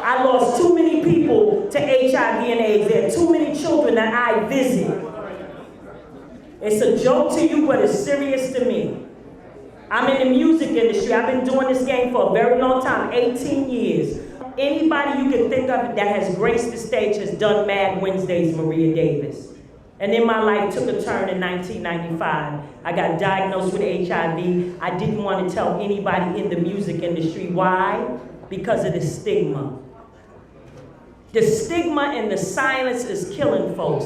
I lost too many people to HIV and AIDS. There are too many children that I visit. It's a joke to you, but it's serious to me. I'm in the music industry. I've been doing this game for a very long time, 18 years. Anybody you can think of that has graced the stage has done Mad Wednesdays, Maria Davis. And then my life took a turn in 1995. I got diagnosed with HIV. I didn't want to tell anybody in the music industry. Why? Because of the stigma. The stigma and the silence is killing folks.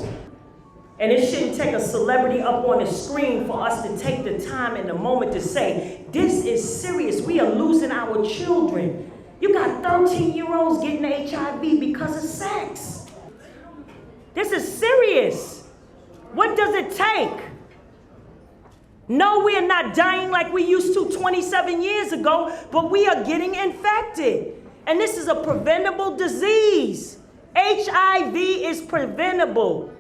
And it shouldn't take a celebrity up on the screen for us to take the time and the moment to say, this is serious. We are losing our children. You got 13-year-olds getting HIV because of sex. This is serious. What does it take? No, we are not dying like we used to 27 years ago, but we are getting infected. And this is a preventable disease. HIV is preventable.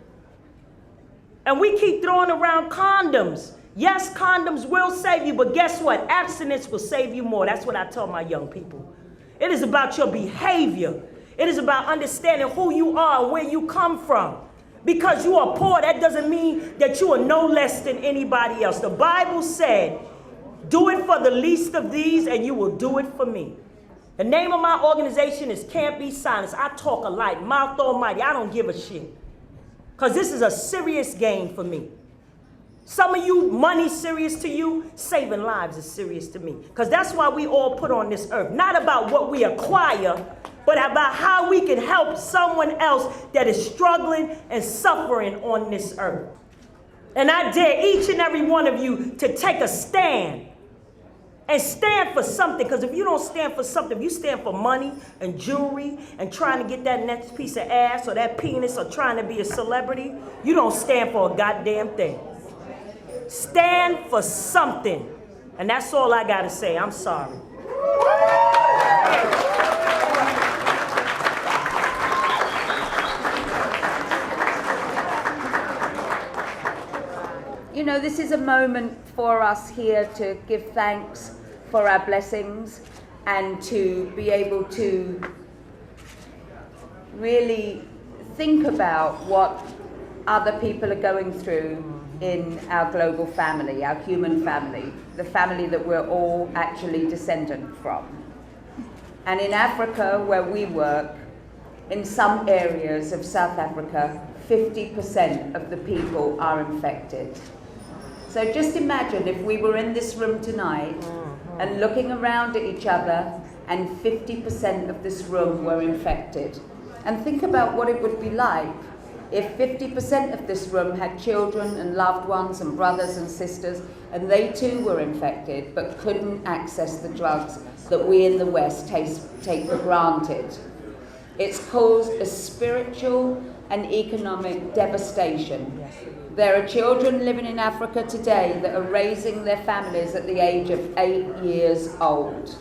And we keep throwing around condoms. Yes, condoms will save you, but guess what? Abstinence will save you more. That's what I tell my young people. It is about your behavior. It is about understanding who you are and where you come from. Because you are poor, that doesn't mean that you are no less than anybody else. The Bible said, do it for the least of these and you will do it for me. The name of my organization is Can't Be Silenced. I talk a lot, mouth almighty. I don't give a shit. Because this is a serious game for me. Some of you, money's serious to you, saving lives is serious to me. Because that's why we all put on this earth. Not about what we acquire, but about how we can help someone else that is struggling and suffering on this earth. And I dare each and every one of you to take a stand. And stand for something, because if you don't stand for something, if you stand for money and jewelry and trying to get that next piece of ass or that penis or trying to be a celebrity, you don't stand for a goddamn thing. Stand for something. And that's all I got to say. I'm sorry. You know, this is a moment for us here to give thanks for our blessings and to be able to really think about what other people are going through in our global family, our human family, the family that we're all actually descendant from. And in Africa, where we work, in some areas of South Africa, 50% of the people are infected. So just imagine if we were in this room tonight and looking around at each other and 50% of this room were infected. And think about what it would be like if 50% of this room had children and loved ones and brothers and sisters, and they too were infected but couldn't access the drugs that we in the West take for granted. It's caused a spiritual and economic devastation. There are children living in Africa today that are raising their families at the age of 8 years old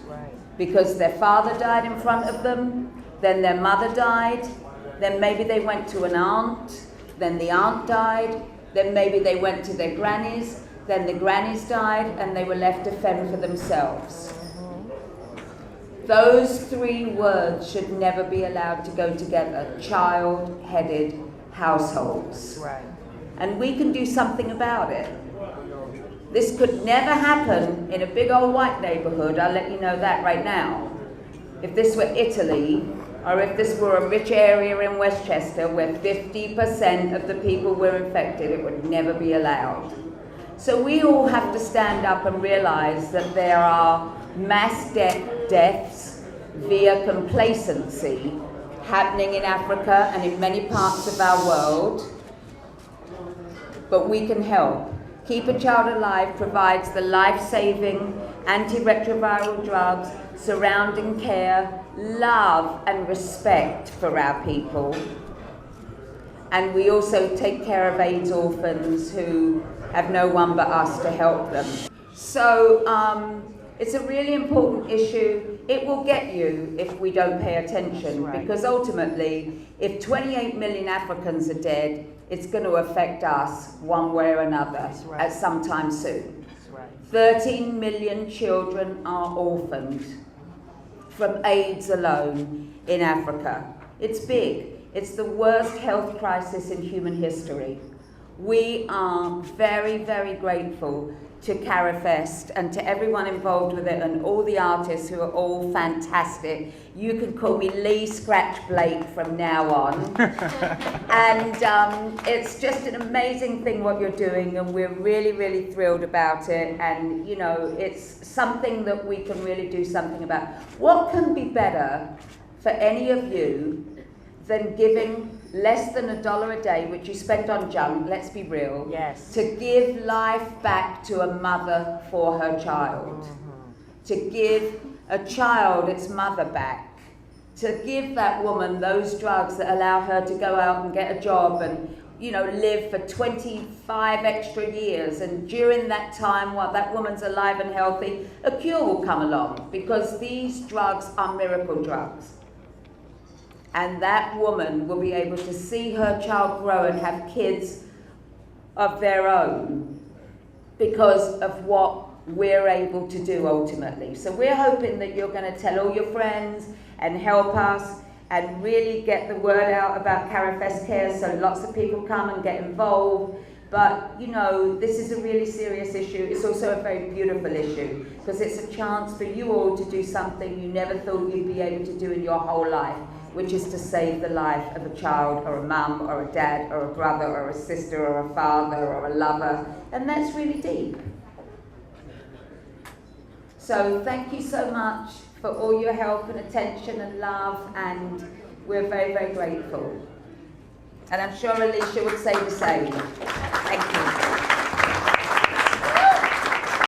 because their father died in front of them, then their mother died, then maybe they went to an aunt, then the aunt died, then maybe they went to their grannies, then the grannies died, and they were left to fend for themselves. Those three words should never be allowed to go together: child-headed households. And we can do something about it. This could never happen in a big old white neighborhood, I'll let you know that right now. If this were Italy, or if this were a rich area in Westchester where 50% of the people were infected, it would never be allowed. So we all have to stand up and realize that there are mass deaths via complacency happening in Africa and in many parts of our world. But we can help. Keep a Child Alive provides the life-saving antiretroviral drugs, surrounding care, love and respect for our people. And we also take care of AIDS orphans who have no one but us to help them. So it's a really important issue. It will get you if we don't pay attention, because ultimately, if 28 million Africans are dead, it's going to affect us one way or another at some time soon. 13 million children are orphaned. from AIDS alone in Africa. It's big. It's the worst health crisis in human history. We are very, very grateful to Carifest and to everyone involved with it and all the artists who are all fantastic. You can call me Lee Scratch Blake from now on. And it's just an amazing thing what you're doing, and we're really, really thrilled about it. And you know, it's something that we can really do something about. What can be better for any of you than giving less than $1 a day, which you spend on junk, let's be real, Yes. to give life back to a mother for her child, to give a child its mother back, to give that woman those drugs that allow her to go out and get a job and, you know, live for 25 extra years, and during that time, while that woman's alive and healthy, a cure will come along, because these drugs are miracle drugs. And that woman will be able to see her child grow and have kids of their own because of what we're able to do ultimately. So we're hoping that you're going to tell all your friends and help us and really get the word out about Carifest C.A.R.E.S. so lots of people come and get involved. But, you know, this is a really serious issue. It's also a very beautiful issue, because it's a chance for you all to do something you never thought you'd be able to do in your whole life, which is to save the life of a child or a mum or a dad or a brother or a sister or a father or a lover. And that's really deep. So thank you so much for all your help and attention and love, and we're very, very grateful. And I'm sure Alicia would say the same. Thank you.